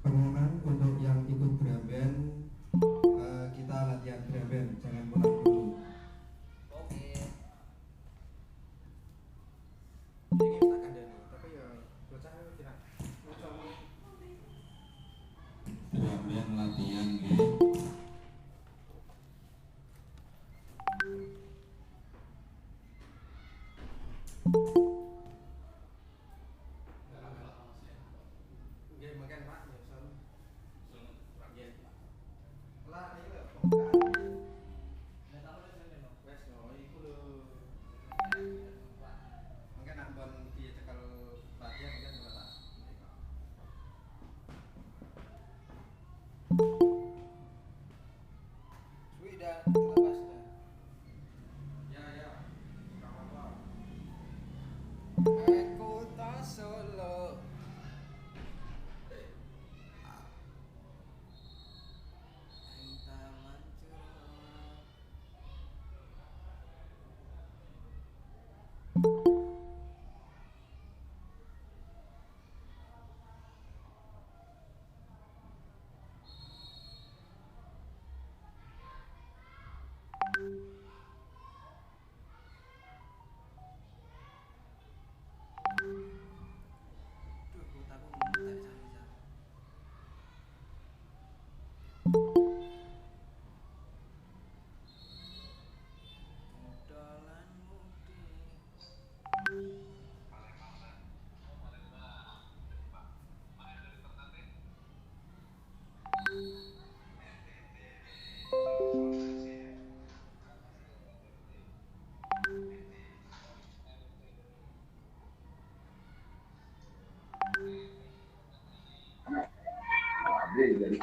Pengumuman untuk yang ikut drum band, kita latihan drum band, jangan pulang dulu. Oke. Ini tak kandani, tapi ya bocah tidak drum band latihan nggih.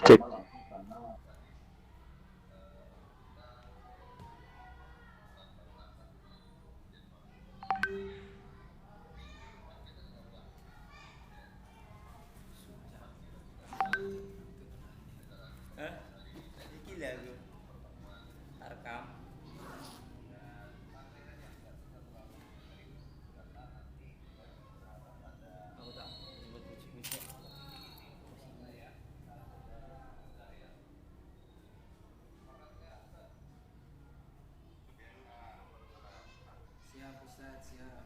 Cek. Iki lha lho. Rekam. Aku tak jemput bojoku sik. Siap Ustaz, siap.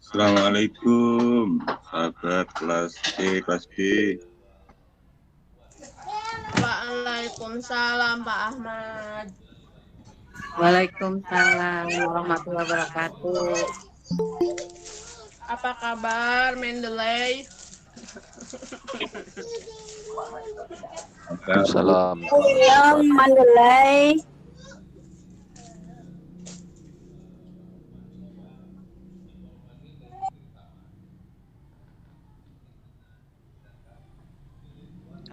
Assalamualaikum, sahabat kelas C, kelas B. Waalaikumsalam Pak Ahmad. Waalaikumsalam warahmatullahi wabarakatuh. Apa kabar Mendeley? Salam. Yang Mandelay.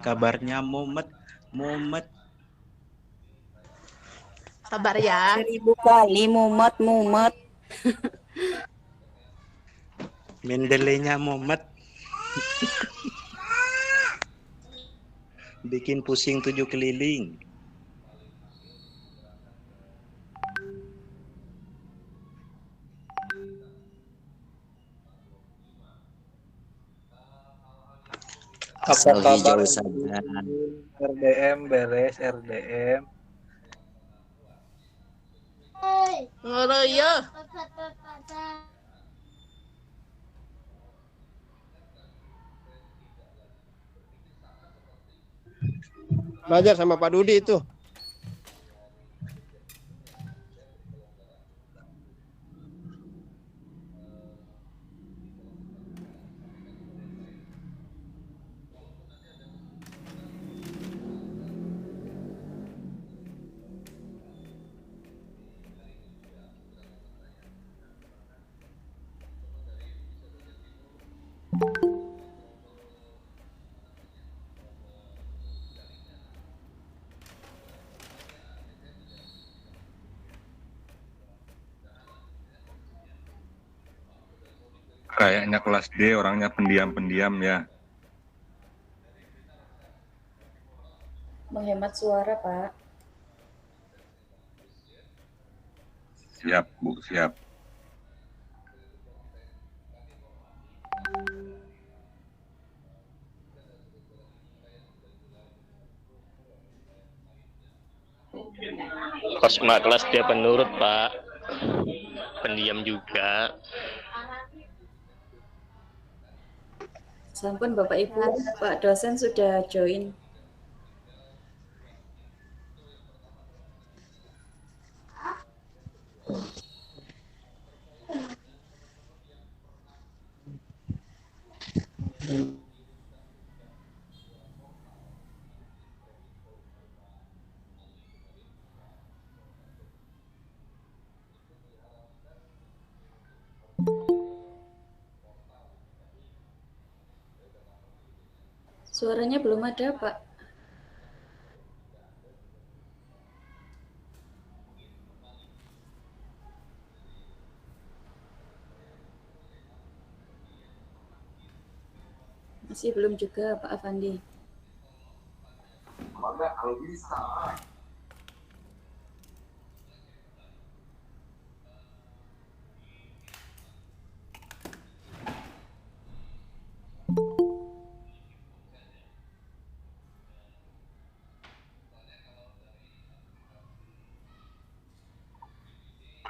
Kabarnya Mumet. Sabar ya. 1000 kali mumet. Mendeleynya Mumet. Bikin pusing 7 keliling. Apa Asal kabar? hijau saja. RDM beres RDM. Ngeroyo. Belajar sama Pak Dudi itu. Kayaknya kelas D orangnya pendiam-pendiam ya. Menghemat suara, Pak. Siap, Bu, siap. Kosma kelas dia penurut, Pak. Pendiam juga. Sampun Bapak Ibu, Pak dosen sudah join. Suaranya belum ada, Pak. Masih belum juga, Pak Afandi. Kalau bisa.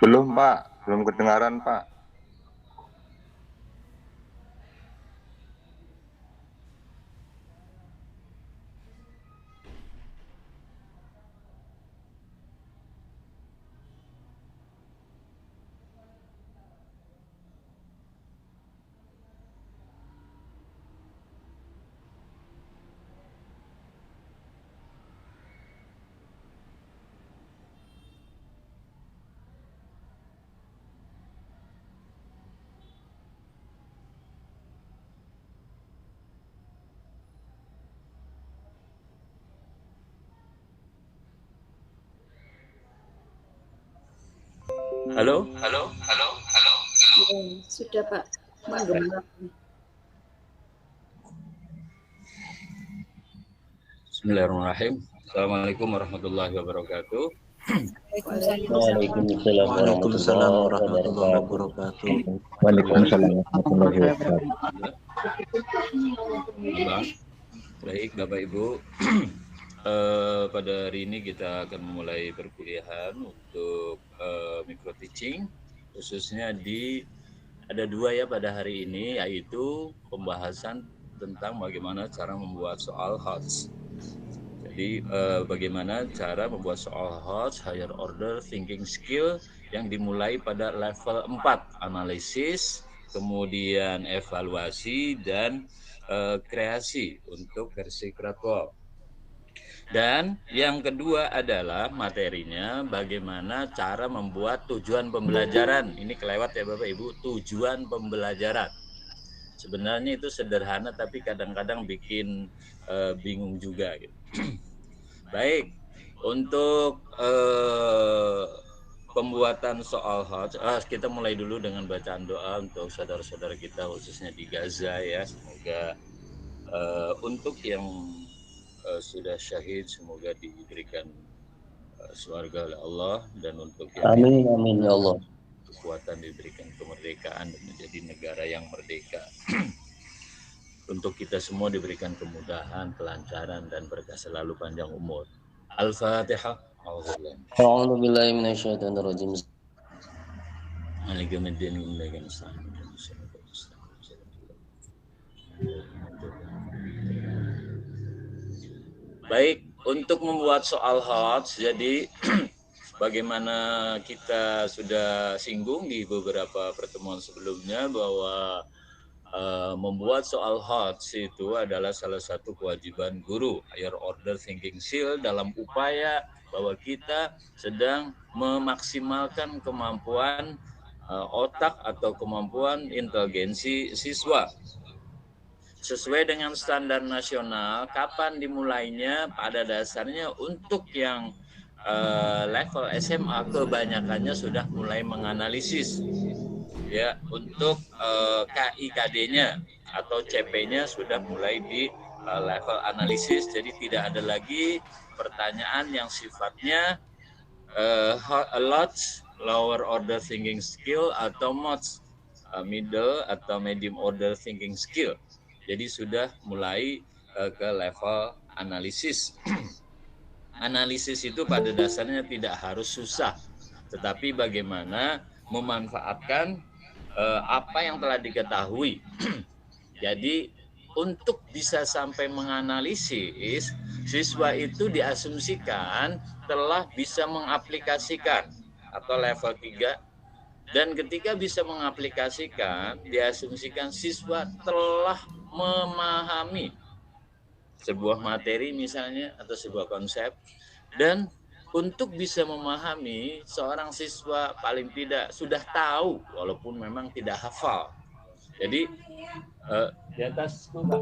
Belum, Pak. Belum kedengaran, Pak. Halo? Ya, sudah, Pak. Monggo. Bismillahirrahmanirrahim. Assalamualaikum warahmatullahi wabarakatuh. Waalaikumsalam warahmatullahi wabarakatuh. Waalaikumsalam warahmatullahi wabarakatuh. Baik, Bapak Ibu. Pada hari ini kita akan memulai perkuliahan untuk micro teaching, khususnya ada dua ya pada hari ini, yaitu pembahasan tentang bagaimana cara membuat soal HOTS. Jadi bagaimana cara membuat soal HOTS, higher order thinking skill, yang dimulai pada level 4, analisis, kemudian evaluasi, dan kreasi untuk versi Krakow. Dan yang kedua adalah materinya bagaimana cara membuat tujuan pembelajaran. Ini kelewat ya Bapak Ibu, tujuan pembelajaran. Sebenarnya itu sederhana tapi kadang-kadang bikin bingung juga gitu. Baik, untuk pembuatan soal HOTS, kita mulai dulu dengan bacaan doa untuk saudara-saudara kita khususnya di Gaza ya. Semoga untuk yang sudah syahid semoga diberikan surga oleh Allah, dan untuk yang Amin ya Allah. kekuatan diberikan kemerdekaan dan menjadi negara yang merdeka. untuk kita semua diberikan kemudahan, kelancaran, dan berkah selalu panjang umur. Al-Fatihah. A'udzu billahi minasyaitonir rajim. Baik, untuk membuat soal HOTS, jadi bagaimana kita sudah singgung di beberapa pertemuan sebelumnya bahwa membuat soal HOTS itu adalah salah satu kewajiban guru, higher order thinking skill, dalam upaya bahwa kita sedang memaksimalkan kemampuan otak atau kemampuan inteligensi siswa. Sesuai dengan standar nasional, kapan dimulainya? Pada dasarnya untuk yang level SMA kebanyakannya sudah mulai menganalisis. Ya, untuk KIKD-nya atau CP-nya sudah mulai di level analisis. Jadi tidak ada lagi pertanyaan yang sifatnya LOTS, lower order thinking skill, atau MOTS, middle atau medium order thinking skill. Jadi sudah mulai ke level analisis. Analisis itu pada dasarnya tidak harus susah, tetapi bagaimana memanfaatkan apa yang telah diketahui. Jadi untuk bisa sampai menganalisis, siswa itu diasumsikan telah bisa mengaplikasikan atau level 3, dan ketika bisa mengaplikasikan, diasumsikan siswa telah memahami sebuah materi misalnya atau sebuah konsep. Dan untuk bisa memahami, seorang siswa paling tidak sudah tahu walaupun memang tidak hafal. Jadi di atas kulkas.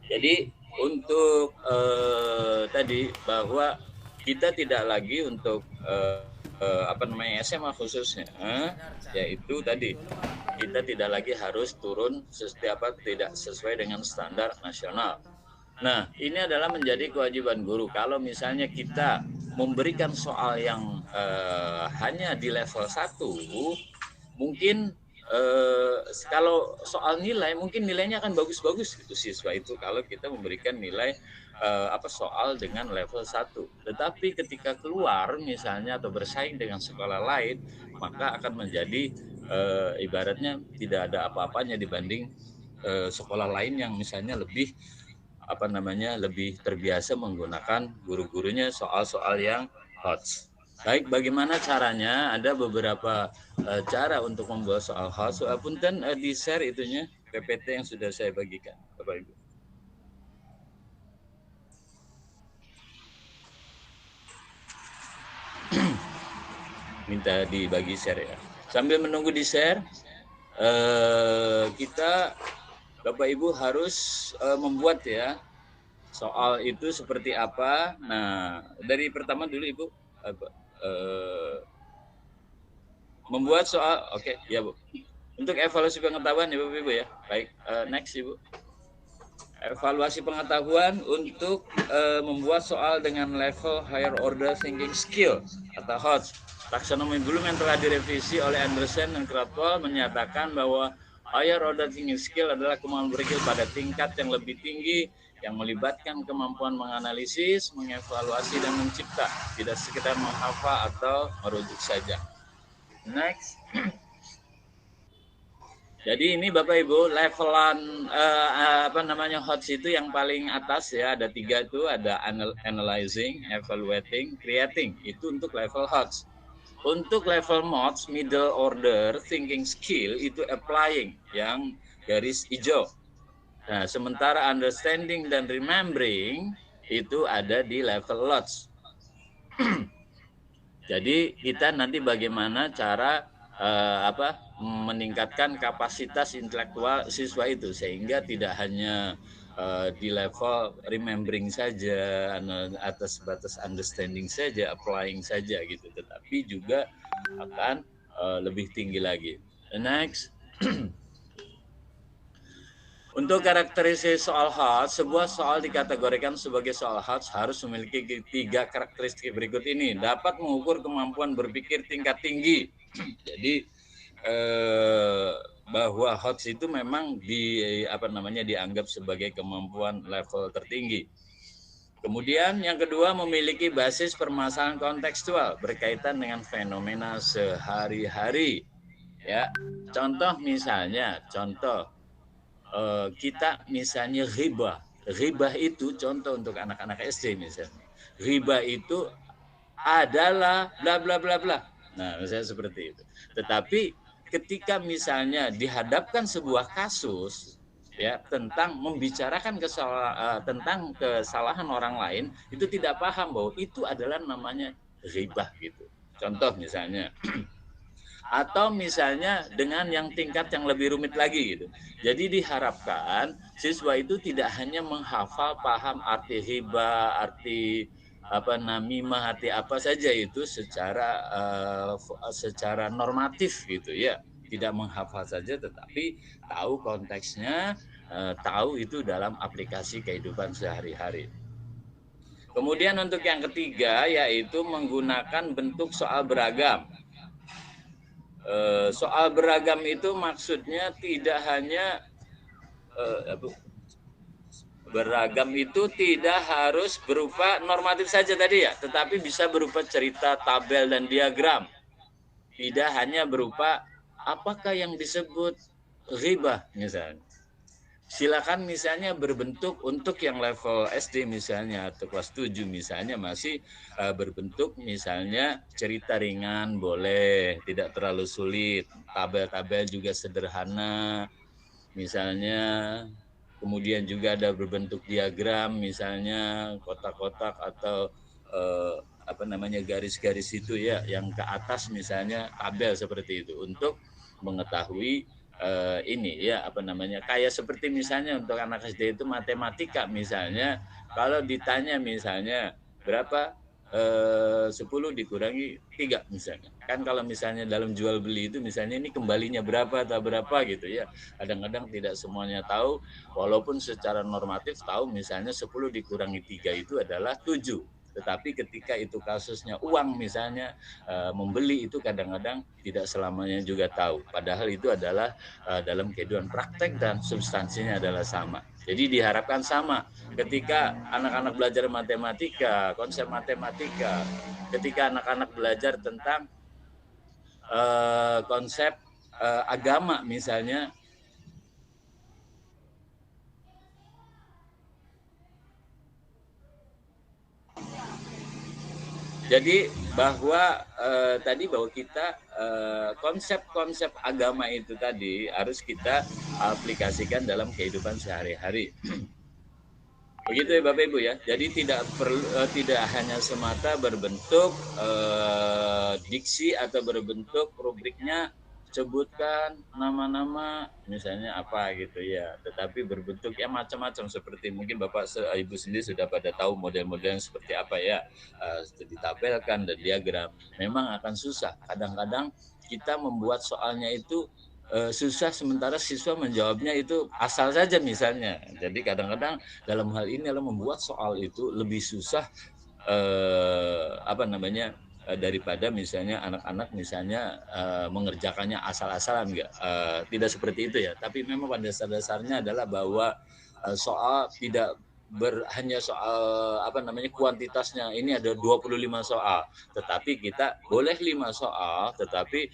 Jadi untuk tadi bahwa kita tidak lagi untuk SMA khususnya, yaitu tadi kita tidak lagi harus turun tidak sesuai dengan standar nasional. Nah, ini adalah menjadi kewajiban guru. Kalau misalnya kita memberikan soal yang hanya di level 1, mungkin kalau soal nilai, mungkin nilainya akan bagus-bagus gitu siswa itu kalau kita memberikan nilai soal dengan level 1. Tetapi ketika keluar misalnya atau bersaing dengan sekolah lain, maka akan menjadi ibaratnya tidak ada apa-apanya dibanding sekolah lain yang misalnya lebih lebih terbiasa menggunakan guru-gurunya soal-soal yang HOTS. Baik, bagaimana caranya? Ada beberapa cara untuk membuat soal HOTS. Punten di-share itunya PPT yang sudah saya bagikan, Bapak Ibu. Minta dibagi share ya. Sambil menunggu di-share, kita Bapak Ibu harus membuat ya soal itu seperti apa. Nah, dari pertama dulu Ibu membuat soal. Oke, ya Bu. Untuk evaluasi pengetahuan ya Bapak Ibu ya. Baik, next Ibu. Evaluasi pengetahuan untuk membuat soal dengan level higher order thinking skill atau HOTS. Taksonomi Bloom yang telah direvisi oleh Anderson dan Krathwohl menyatakan bahwa higher order thinking skill adalah kemampuan berpikir pada tingkat yang lebih tinggi yang melibatkan kemampuan menganalisis, mengevaluasi, dan mencipta, tidak sekedar menghafal atau merujuk saja. Next. Jadi ini Bapak Ibu levelan HOTS itu yang paling atas ya, ada 3 itu, ada analyzing, evaluating, creating. Itu untuk level HOTS. Untuk level MOTS, middle order thinking skill, itu applying yang garis hijau. Nah, sementara understanding dan remembering itu ada di level LOTS. Jadi kita nanti bagaimana cara meningkatkan kapasitas intelektual siswa itu sehingga tidak hanya di level remembering saja, atas batas understanding saja, applying saja gitu, tetapi juga akan lebih tinggi lagi. Next. Untuk karakteristik soal hot, sebuah soal dikategorikan sebagai soal hot harus memiliki 3 karakteristik berikut ini. Dapat mengukur kemampuan berpikir tingkat tinggi. Jadi bahwa hot itu memang dianggap sebagai kemampuan level tertinggi. Kemudian yang kedua, memiliki basis permasalahan kontekstual berkaitan dengan fenomena sehari-hari. Ya, contoh misalnya, kita misalnya ribah itu contoh untuk anak-anak SD misalnya. Ribah itu adalah bla bla bla bla. Nah, misalnya seperti itu. Tetapi ketika misalnya dihadapkan sebuah kasus ya tentang membicarakan tentang kesalahan orang lain, itu tidak paham bahwa itu adalah namanya ribah gitu. Contoh misalnya atau misalnya dengan yang tingkat yang lebih rumit lagi gitu. Jadi diharapkan siswa itu tidak hanya menghafal paham arti riba, arti namimah, arti apa saja itu secara normatif gitu ya. Tidak menghafal saja tetapi tahu konteksnya, tahu itu dalam aplikasi kehidupan sehari-hari. Kemudian untuk yang ketiga yaitu menggunakan bentuk soal beragam. Soal beragam itu maksudnya tidak hanya beragam itu tidak harus berupa normatif saja tadi ya, tetapi bisa berupa cerita, tabel, dan diagram. Tidak hanya berupa apakah yang disebut riba misalnya. Silakan misalnya berbentuk untuk yang level SD misalnya atau kelas 7 misalnya masih berbentuk misalnya cerita ringan boleh, tidak terlalu sulit, tabel-tabel juga sederhana misalnya, kemudian juga ada berbentuk diagram misalnya kotak-kotak atau garis-garis itu ya yang ke atas misalnya tabel seperti itu untuk mengetahui kayak seperti misalnya untuk anak SD itu matematika misalnya, kalau ditanya misalnya berapa 10 dikurangi 3 misalnya. Kan kalau misalnya dalam jual beli itu misalnya ini kembalinya berapa atau berapa gitu ya. Kadang-kadang tidak semuanya tahu, walaupun secara normatif tahu misalnya 10 dikurangi 3 itu adalah 7. Tetapi ketika itu kasusnya uang misalnya, membeli itu kadang-kadang tidak selamanya juga tahu. Padahal itu adalah dalam kehidupan praktek dan substansinya adalah sama. Jadi diharapkan sama ketika anak-anak belajar matematika, konsep matematika, ketika anak-anak belajar tentang konsep agama misalnya, jadi bahwa bahwa kita konsep-konsep agama itu tadi harus kita aplikasikan dalam kehidupan sehari-hari. Begitu ya Bapak Ibu ya. Jadi tidak hanya semata berbentuk diksi atau berbentuk rubriknya sebutkan nama-nama misalnya apa gitu ya, tetapi berbentuk ya macam-macam seperti mungkin Bapak Ibu sendiri sudah pada tahu model-model seperti apa ya, ditabelkan dan diagram. Memang akan susah, kadang-kadang kita membuat soalnya itu susah sementara siswa menjawabnya itu asal saja misalnya. Jadi kadang-kadang dalam hal ini adalah membuat soal itu lebih susah daripada misalnya anak-anak misalnya mengerjakannya asal-asalan enggak. Tidak seperti itu ya, tapi memang pada dasar-dasarnya adalah bahwa soal tidak hanya soal kuantitasnya ini ada 25 soal, tetapi kita boleh 5 soal tetapi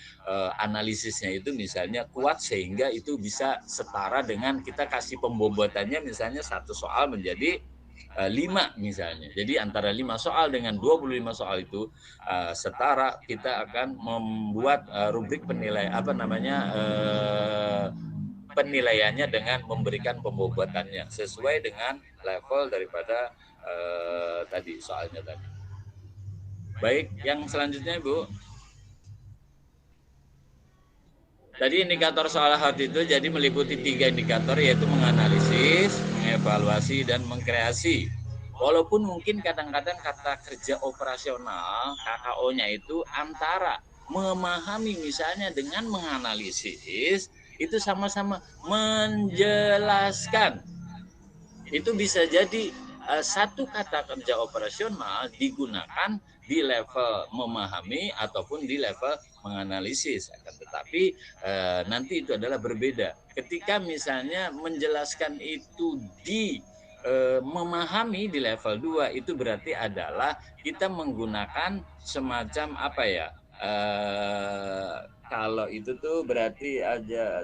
analisisnya itu misalnya kuat sehingga itu bisa setara dengan kita kasih pembobotannya misalnya 1 soal menjadi 5 misalnya. Jadi antara 5 soal dengan 25 soal itu setara, kita akan membuat rubrik penilaiannya dengan memberikan pembobotannya sesuai dengan level daripada tadi soalnya tadi. Baik, yang selanjutnya Bu. Tadi indikator soal hot itu jadi meliputi 3 indikator, yaitu menganalisis, mengevaluasi, dan mengkreasi. Walaupun mungkin kadang-kadang kata kerja operasional KKO-nya itu antara memahami misalnya dengan menganalisis itu sama-sama menjelaskan. Itu bisa jadi satu kata kerja operasional digunakan di level memahami ataupun di level menganalisis. Akan tetapi nanti itu adalah berbeda. Ketika misalnya menjelaskan itu di memahami di level 2, itu berarti adalah kita menggunakan semacam apa ya, kalau itu tuh berarti aja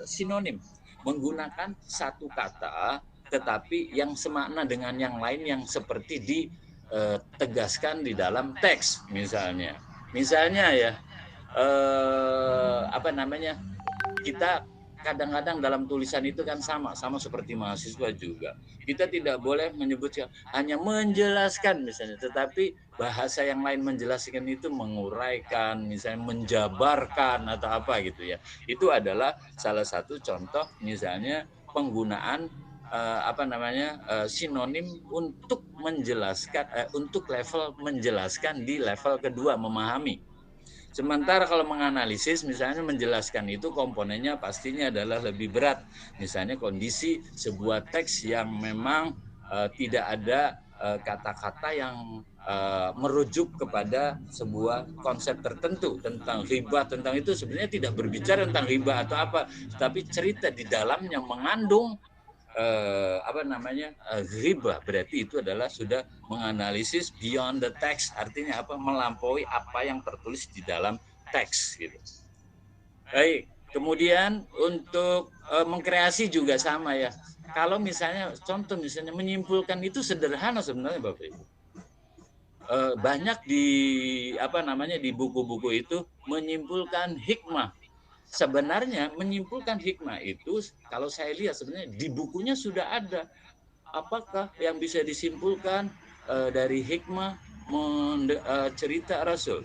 sinonim, menggunakan satu kata tetapi yang semakna dengan yang lain yang seperti ditegaskan di dalam teks. Misalnya ya apa namanya, kita kadang-kadang dalam tulisan itu kan sama seperti mahasiswa juga. Kita tidak boleh menyebutkan hanya menjelaskan misalnya, tetapi bahasa yang lain menjelaskan itu menguraikan, misalnya menjabarkan atau apa gitu ya. Itu adalah salah satu contoh misalnya penggunaan sinonim untuk menjelaskan untuk level menjelaskan di level kedua, memahami. Sementara kalau menganalisis misalnya menjelaskan itu komponennya pastinya adalah lebih berat. Misalnya kondisi sebuah teks yang memang tidak ada kata-kata yang merujuk kepada sebuah konsep tertentu tentang ghibah, tentang itu sebenarnya tidak berbicara tentang ghibah atau apa, tapi cerita di dalamnya mengandung ghibah. Berarti itu adalah sudah menganalisis beyond the text, artinya apa, melampaui apa yang tertulis di dalam teks gitu. Baik, kemudian untuk mengkreasi juga sama ya. Kalau misalnya contoh misalnya menyimpulkan itu sederhana sebenarnya Bapak Ibu. Banyak di buku-buku itu menyimpulkan hikmah. Sebenarnya menyimpulkan hikmah itu kalau saya lihat sebenarnya di bukunya sudah ada. Apakah yang bisa disimpulkan dari hikmah cerita Rasul?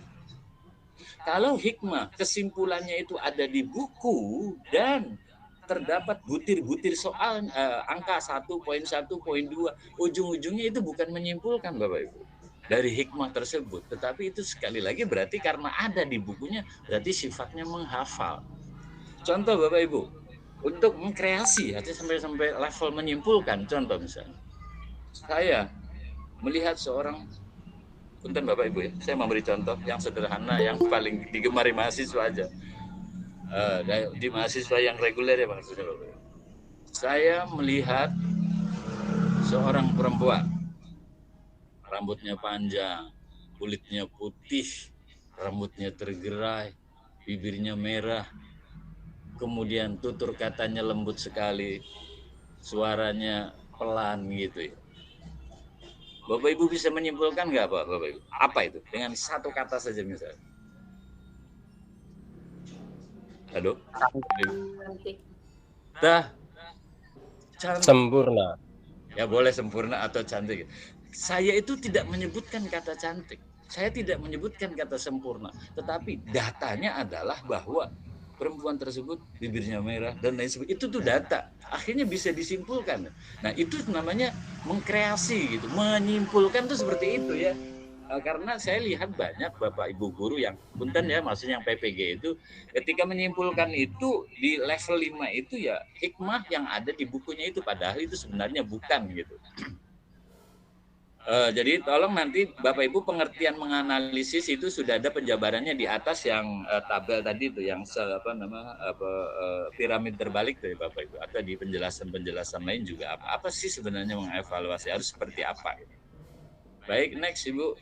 Kalau hikmah kesimpulannya itu ada di buku dan terdapat butir-butir soal angka 1.1, poin 2, ujung-ujungnya itu bukan menyimpulkan Bapak Ibu dari hikmah tersebut, tetapi itu sekali lagi berarti karena ada di bukunya, berarti sifatnya menghafal. Contoh Bapak Ibu, untuk mengkreasi artinya sampai level menyimpulkan, contoh misalnya saya melihat seorang, punten Bapak Ibu ya, saya memberi contoh yang sederhana yang paling digemari mahasiswa aja, di mahasiswa yang reguler ya maksudnya Bapak Ibu. Saya melihat seorang perempuan, rambutnya panjang, kulitnya putih, rambutnya tergerai, bibirnya merah, kemudian tutur katanya lembut sekali, suaranya pelan gitu ya. Bapak Ibu bisa menyimpulkan nggak Bapak Ibu? Apa itu? Dengan satu kata saja misalnya. Aduh. Cantik. Cantik. Sempurna. Ya boleh sempurna atau cantik. Saya itu tidak menyebutkan kata cantik. Saya tidak menyebutkan kata sempurna. Tetapi datanya adalah bahwa perempuan tersebut bibirnya merah dan lain sebagainya. Itu tuh data. Akhirnya bisa disimpulkan. Nah, itu namanya mengkreasi gitu. Menyimpulkan tuh seperti itu ya. Karena saya lihat banyak Bapak Ibu guru yang punten ya, maksudnya yang PPG itu ketika menyimpulkan itu di level 5 itu ya hikmah yang ada di bukunya itu padahal itu sebenarnya bukan gitu. Jadi tolong nanti Bapak Ibu pengertian menganalisis itu sudah ada penjabarannya di atas yang tabel tadi itu yang piramid terbalik dari Bapak Ibu, atau di penjelasan-penjelasan lain juga apa sih sebenarnya mengevaluasi harus seperti apa gitu. Baik, next Ibu.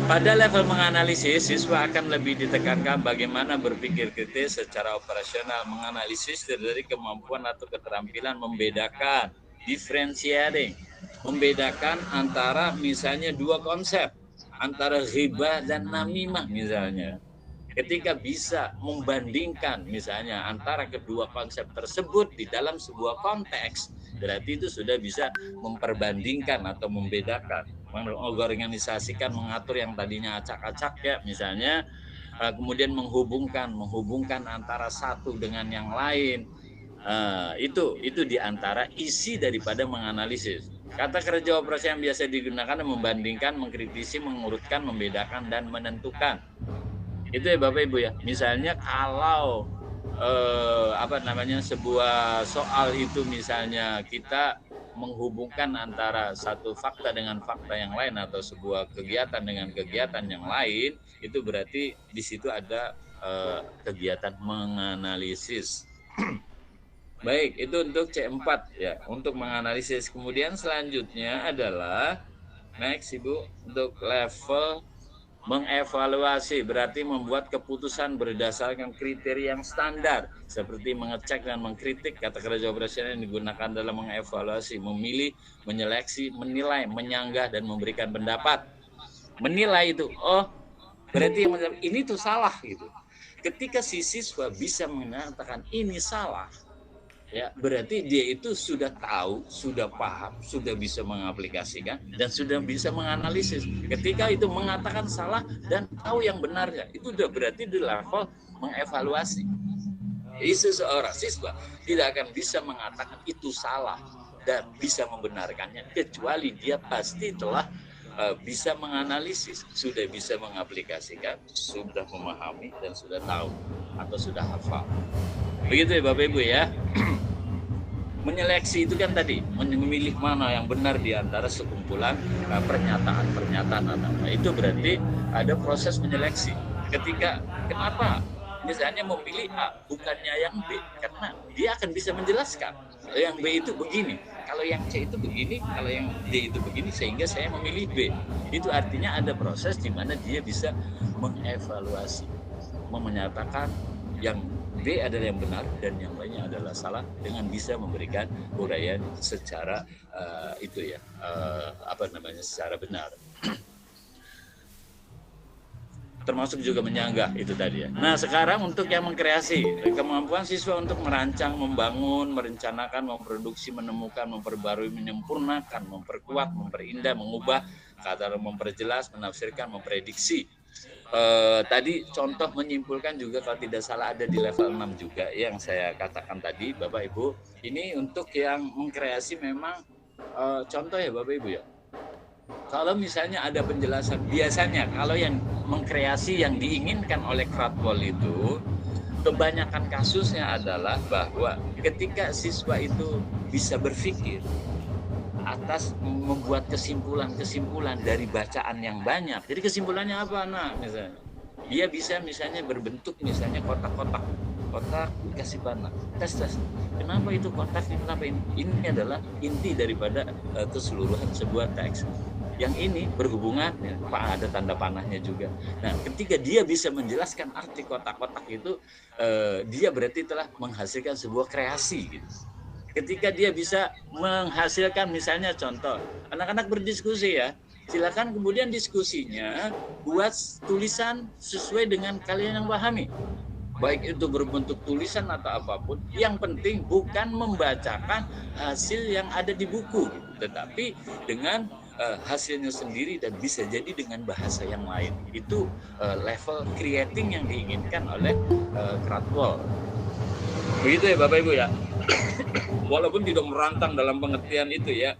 Pada level menganalisis, siswa akan lebih ditekankan bagaimana berpikir kritis secara operasional, menganalisis dari kemampuan atau keterampilan membedakan, differentiating, membedakan antara misalnya dua konsep, antara ghibah dan namimah misalnya. Ketika bisa membandingkan misalnya antara kedua konsep tersebut di dalam sebuah konteks, berarti itu sudah bisa memperbandingkan atau membedakan, mengorganisasikan, mengatur yang tadinya acak-acak ya misalnya, kemudian menghubungkan antara satu dengan yang lain. Itu diantara isi daripada menganalisis. Kata kerja operasi yang biasa digunakan membandingkan, mengkritisi, mengurutkan, membedakan, dan menentukan. Itu ya Bapak Ibu ya. Misalnya kalau sebuah soal itu misalnya kita menghubungkan antara satu fakta dengan fakta yang lain atau sebuah kegiatan dengan kegiatan yang lain, itu berarti di situ ada kegiatan menganalisis. Baik, itu untuk C4 ya, untuk menganalisis. Kemudian selanjutnya adalah next Ibu, untuk level mengevaluasi, berarti membuat keputusan berdasarkan kriteria yang standar seperti mengecek dan mengkritik. Kata kerja operasional yang digunakan dalam mengevaluasi, memilih, menyeleksi, menilai, menyanggah, dan memberikan pendapat. Menilai itu, oh berarti yang ini tuh salah gitu. Ketika si siswa bisa mengatakan ini salah, ya berarti dia itu sudah tahu, sudah paham, sudah bisa mengaplikasikan, dan sudah bisa menganalisis. Ketika itu mengatakan salah dan tahu yang benarnya, itu udah berarti di level mengevaluasi. Jadi seseorang siswa tidak akan bisa mengatakan itu salah dan bisa membenarkannya, kecuali dia pasti telah bisa menganalisis, sudah bisa mengaplikasikan, sudah memahami, dan sudah tahu atau sudah hafal. Begitu ya Bapak Ibu ya. Menyeleksi itu kan tadi, memilih mana yang benar di antara sekumpulan pernyataan-pernyataan apa. Itu berarti ada proses menyeleksi. Ketika kenapa misalnya memilih A bukannya yang B, karena dia akan bisa menjelaskan. Kalau yang B itu begini, kalau yang C itu begini, kalau yang D itu begini, sehingga saya memilih B. Itu artinya ada proses di mana dia bisa mengevaluasi, menyatakan yang B adalah yang benar dan yang lainnya adalah salah, dengan bisa memberikan uraian secara secara benar. Termasuk juga menyanggah itu tadi ya. Nah sekarang untuk yang mengkreasi, kemampuan siswa untuk merancang, membangun, merencanakan, memproduksi, menemukan, memperbarui, menyempurnakan, memperkuat, memperindah, mengubah, kata memperjelas, menafsirkan, memprediksi. Tadi contoh menyimpulkan juga kalau tidak salah ada di level 6 juga yang saya katakan tadi Bapak Ibu. Ini untuk yang mengkreasi memang contoh ya Bapak Ibu ya. Kalau misalnya ada penjelasan, biasanya kalau yang mengkreasi yang diinginkan oleh Krathwohl itu, kebanyakan kasusnya adalah bahwa ketika siswa itu bisa berpikir atas membuat kesimpulan-kesimpulan dari bacaan yang banyak. Jadi kesimpulannya apa anak misalnya? Dia bisa misalnya berbentuk misalnya kotak-kotak, kotak dikasih panah, tes. Kenapa itu kotak ini? Kenapa ini? Ini adalah inti daripada keseluruhan sebuah teks. Yang ini berhubungan, ya, Pak ada tanda panahnya juga. Nah, ketika dia bisa menjelaskan arti kotak-kotak itu, dia berarti telah menghasilkan sebuah kreasi. Gitu. Ketika dia bisa menghasilkan misalnya contoh, anak-anak berdiskusi ya, silakan kemudian diskusinya buat tulisan sesuai dengan kalian yang pahami. Baik itu berbentuk tulisan atau apapun, yang penting bukan membacakan hasil yang ada di buku, tetapi dengan hasilnya sendiri dan bisa jadi dengan bahasa yang lain. Itu level creating yang diinginkan oleh Krathwohl. Begitu ya Bapak Ibu ya. Walaupun tidak merantang dalam pengertian itu ya.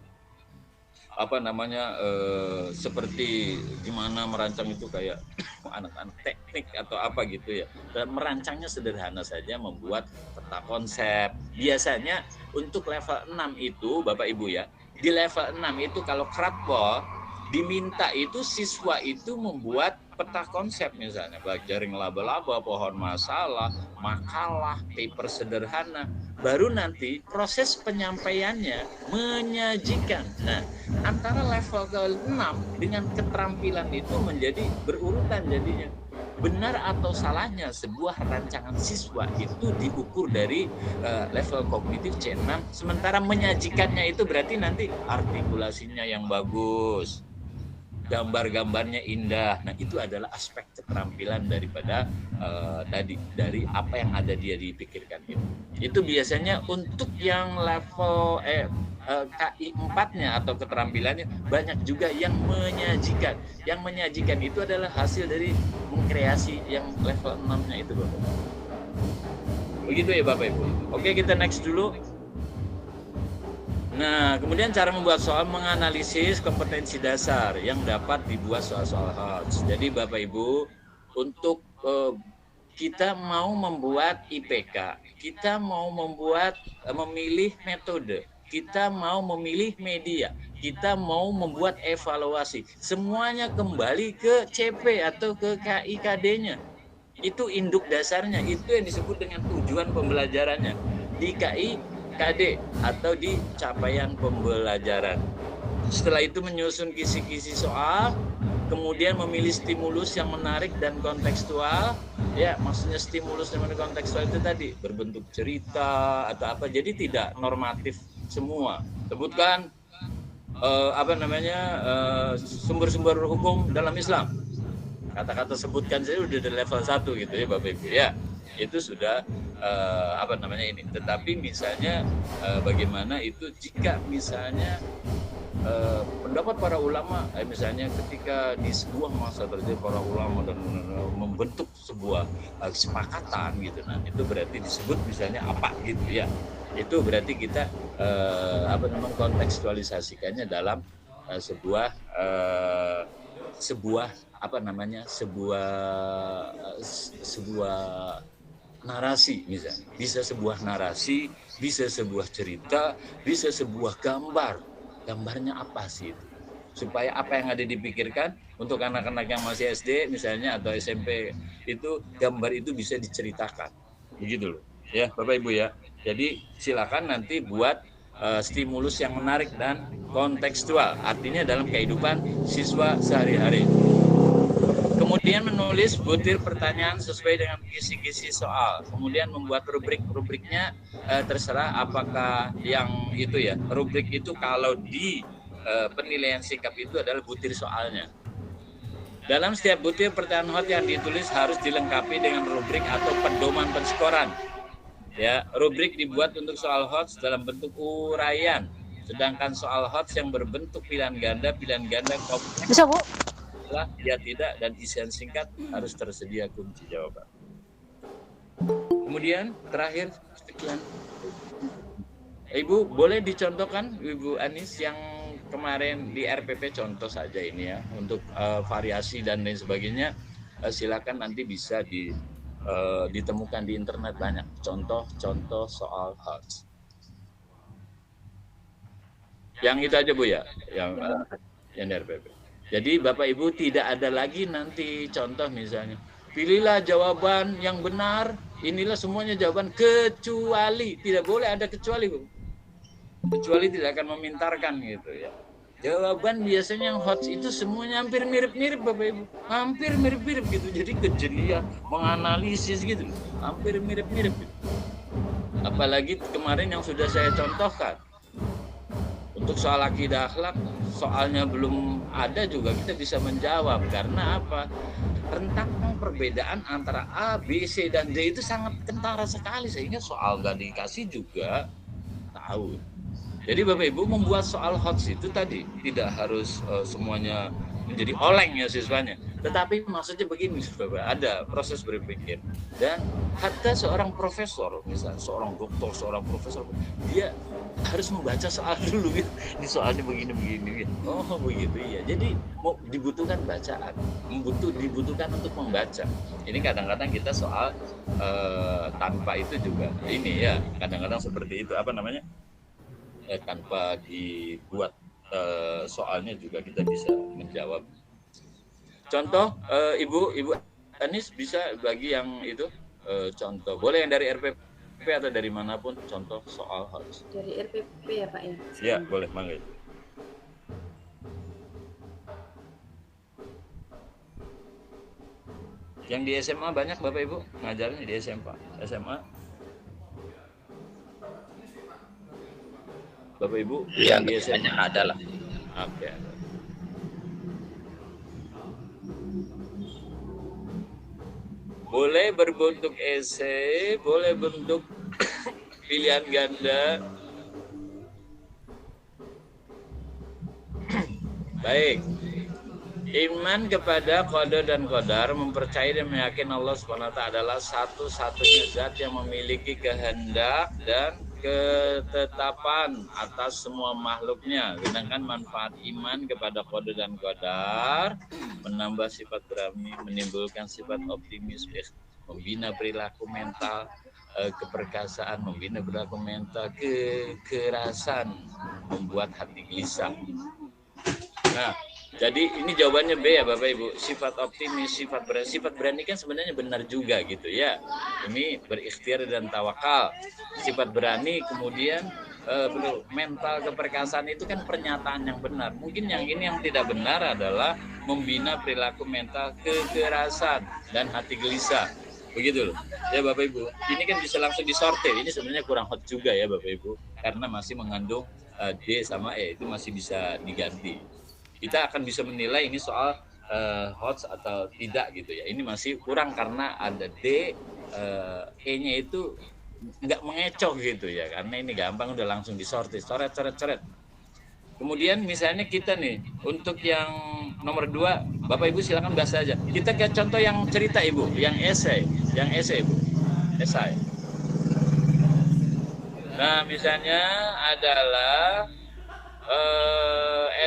Seperti gimana merancang itu kayak anak-anak teknik atau apa gitu ya. Dan merancangnya sederhana saja, membuat peta konsep. Biasanya untuk level 6 itu Bapak Ibu ya, di level 6 itu kalau Krathwohl diminta itu siswa itu membuat peta konsep misalnya, baik jaring laba-laba, pohon masalah, makalah, paper sederhana. Baru nanti proses penyampaiannya menyajikan. Nah, antara level ke-6 dengan keterampilan itu menjadi berurutan jadinya. Benar atau salahnya sebuah rancangan siswa itu diukur dari level kognitif C6, sementara menyajikannya itu berarti nanti artikulasinya yang bagus, gambar-gambarnya indah. Nah, itu adalah aspek keterampilan daripada dari apa yang ada dia dipikirkan itu. Itu biasanya untuk yang level KI 4-nya atau keterampilannya banyak juga yang menyajikan. Yang menyajikan itu adalah hasil dari mengkreasi yang level 6-nya itu, Bapak. Begitu ya Bapak Ibu. Oke, kita next dulu. Nah, kemudian cara membuat soal menganalisis kompetensi dasar yang dapat dibuat soal-soal HOTS. Jadi Bapak Ibu, untuk kita mau membuat IPK, kita mau memilih metode, kita mau memilih media, kita mau membuat evaluasi, semuanya kembali ke CP atau ke KIKD-nya. Itu induk dasarnya, itu yang disebut dengan tujuan pembelajarannya di KIKD atau di capaian pembelajaran. Setelah itu menyusun kisi-kisi soal, kemudian memilih stimulus yang menarik dan kontekstual. Ya, maksudnya stimulus yang kontekstual itu tadi berbentuk cerita atau apa, jadi tidak normatif semua. Sebutkan sumber-sumber hukum dalam Islam. Kata-kata sebutkan saja udah di level 1 gitu ya Bapak Ibu ya. Itu sudah ini. Tetapi misalnya bagaimana itu jika misalnya pendapat para ulama, misalnya ketika di sebuah masa terjadi para ulama dan membentuk sebuah kesepakatan gitu, nah itu berarti disebut misalnya apa gitu ya. Itu berarti kita kontekstualisasikannya dalam sebuah narasi misalnya. Bisa sebuah narasi, bisa sebuah cerita, bisa sebuah gambar. Gambarnya apa sih itu? Supaya apa yang ada dipikirkan untuk anak-anak yang masih SD misalnya atau SMP itu gambar itu bisa diceritakan. Begitu loh. Ya, Bapak Ibu ya. Jadi silakan nanti buat stimulus yang menarik dan kontekstual. Artinya dalam kehidupan siswa sehari-hari. Kemudian menulis butir pertanyaan sesuai dengan kisi-kisi soal. Kemudian membuat rubrik-rubriknya terserah apakah yang itu ya. Rubrik itu kalau di penilaian sikap itu adalah butir soalnya. Dalam setiap butir pertanyaan hot yang ditulis harus dilengkapi dengan rubrik atau pedoman penskoran. Ya, rubrik dibuat untuk soal hot dalam bentuk uraian. Sedangkan soal hot yang berbentuk pilihan ganda kompleks. Bisa, Bu. Ya tidak, dan isian singkat harus tersedia kunci jawaban. Kemudian terakhir sekian. Ibu boleh dicontohkan Ibu Anis yang kemarin di RPP, contoh saja ini ya, untuk variasi dan lain sebagainya. Silakan nanti bisa ditemukan di internet banyak contoh-contoh soal HOTS. Yang itu aja Bu ya, yang di RPP. Jadi Bapak Ibu tidak ada lagi nanti contoh misalnya, pilihlah jawaban yang benar, inilah semuanya jawaban kecuali, tidak boleh ada kecuali Bu. Kecuali tidak akan memintarkan gitu ya. Jawaban biasanya yang HOTS itu semuanya hampir mirip-mirip Bapak Ibu. Hampir mirip-mirip gitu, jadi kejelian, menganalisis gitu, hampir mirip-mirip gitu. Apalagi kemarin yang sudah saya contohkan. Untuk soal akidah akhlak, soalnya belum ada juga kita bisa menjawab. Karena apa? Rentang perbedaan antara A, B, C, dan D itu sangat kentara sekali. Sehingga soal nggak dikasih juga tahu. Jadi Bapak Ibu membuat soal HOTS itu tadi tidak harus semuanya menjadi oleng ya siswanya. Tetapi maksudnya begini Bapak, ada proses berpikir. Dan hatta seorang profesor, misalnya seorang doktor, seorang profesor, dia harus membaca soal dulu gitu. Ini soalnya begini-begini. Oh begitu ya. Jadi mau dibutuhkan bacaan, dibutuhkan untuk membaca. Ini kadang-kadang kita soal tanpa itu juga ini ya. Kadang-kadang seperti itu tanpa dibuat soalnya juga kita bisa menjawab. Contoh Ibu Anis bisa bagi yang itu contoh. Boleh yang dari RPP atau dari manapun contoh soal HOTS. Dari RPP ya Pak ya? Ya boleh, mangga. Yang di SMA banyak Bapak Ibu ngajarnya di SMA. Bapak Ibu yang di SMA ada lah. Oke. Boleh berbentuk esai, boleh bentuk pilihan ganda. Baik. Iman kepada qada dan qadar, mempercayai dan meyakini Allah SWT adalah satu-satunya zat yang memiliki kehendak dan ketetapan atas semua makhluknya. Sedangkan manfaat iman kepada qada dan qadar menambah sifat berani, menimbulkan sifat optimis, membina perilaku mental, keperkasaan, membina perilaku mental, kekerasan, membuat hati gelisah. Nah, jadi ini jawabannya B ya Bapak Ibu. Sifat optimis, sifat berani kan sebenarnya benar juga gitu ya. Ini berikhtiar dan tawakal. Sifat berani kemudian mental keperkasaan itu kan pernyataan yang benar. Mungkin yang ini yang tidak benar adalah membina perilaku mental kekerasan dan hati gelisah. Begitu loh. Ya Bapak Ibu. Ini kan bisa langsung disortir. Ini sebenarnya kurang hot juga ya Bapak Ibu. Karena masih mengandung D sama E, itu masih bisa diganti. Kita akan bisa menilai ini soal hots atau tidak gitu ya. Ini masih kurang karena ada D, E-nya itu nggak mengecoh gitu ya. Karena ini gampang udah langsung disortir, coret. Kemudian misalnya kita nih, untuk yang nomor 2, Bapak Ibu silakan bahas aja. Kita ke contoh yang cerita Ibu, yang esai Ibu, esai. Nah misalnya adalah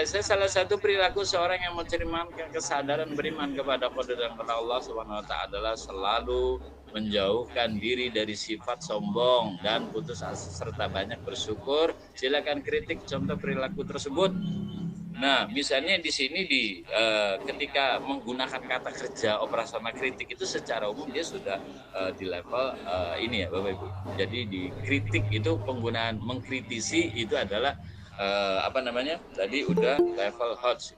salah satu perilaku seorang yang mencerminkan kesadaran beriman kepada qada dan qadar Allah Subhanahu wa taala adalah selalu menjauhkan diri dari sifat sombong dan putus asa serta banyak bersyukur. Silakan kritik contoh perilaku tersebut. Nah, misalnya di sini ketika menggunakan kata kerja operasional kritik itu secara umum dia sudah di level ini ya Bapak Ibu. Jadi di kritik itu penggunaan mengkritisi itu adalah tadi udah level hot.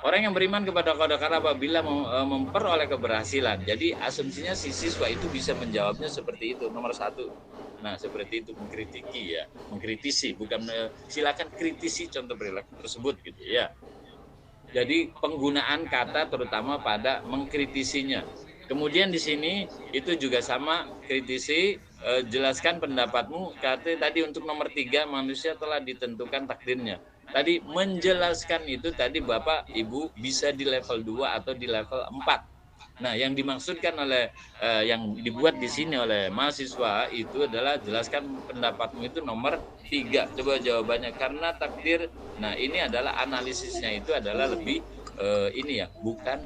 Orang yang beriman kepada qada qadar apabila memperoleh keberhasilan. Jadi asumsinya si siswa itu bisa menjawabnya seperti itu, nomor 1. Nah, seperti itu mengkritisi, bukan silakan kritisi contoh perilaku tersebut gitu ya. Jadi penggunaan kata terutama pada mengkritisinya. Kemudian di sini itu juga sama, kritisi, jelaskan pendapatmu. Kata tadi untuk nomor 3, manusia telah ditentukan takdirnya. Tadi menjelaskan itu tadi Bapak Ibu bisa di level 2 atau di level 4. Nah, yang dimaksudkan oleh yang dibuat di sini oleh mahasiswa itu adalah jelaskan pendapatmu itu nomor 3. Coba jawabannya, karena takdir. Nah, ini adalah analisisnya itu adalah lebih bukan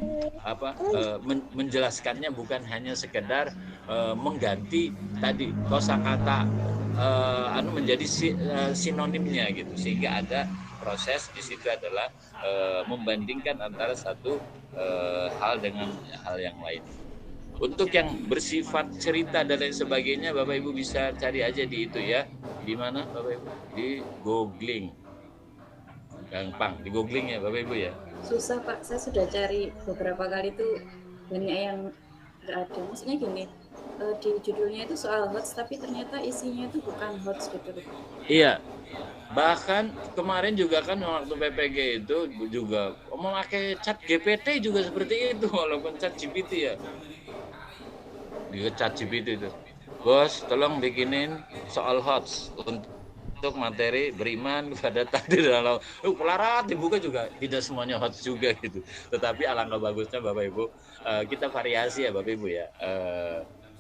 menjelaskannya bukan hanya sekedar mengganti tadi kosakata menjadi sinonimnya gitu, sehingga ada proses di situ adalah membandingkan antara satu hal dengan hal yang lain. Untuk yang bersifat cerita dan lain sebagainya, Bapak Ibu bisa cari aja di itu ya. Di mana Bapak Ibu? Di googling. Gampang, di googling ya Bapak Ibu ya. Susah Pak, saya sudah cari beberapa kali tuh banyak yang nggak ada. Maksudnya gini, di judulnya itu soal hots, tapi ternyata isinya itu bukan hots gitu. Iya, bahkan kemarin juga kan waktu PPG itu juga memakai chat GPT juga seperti itu, walaupun chat GPT ya. Di chat GPT itu, bos tolong bikinin soal hots untuk materi beriman kepada takdir dan Allah. Pelarat dibuka juga tidak semuanya hot juga gitu. Tetapi alangkah bagusnya Bapak Ibu, kita variasi ya Bapak Ibu ya.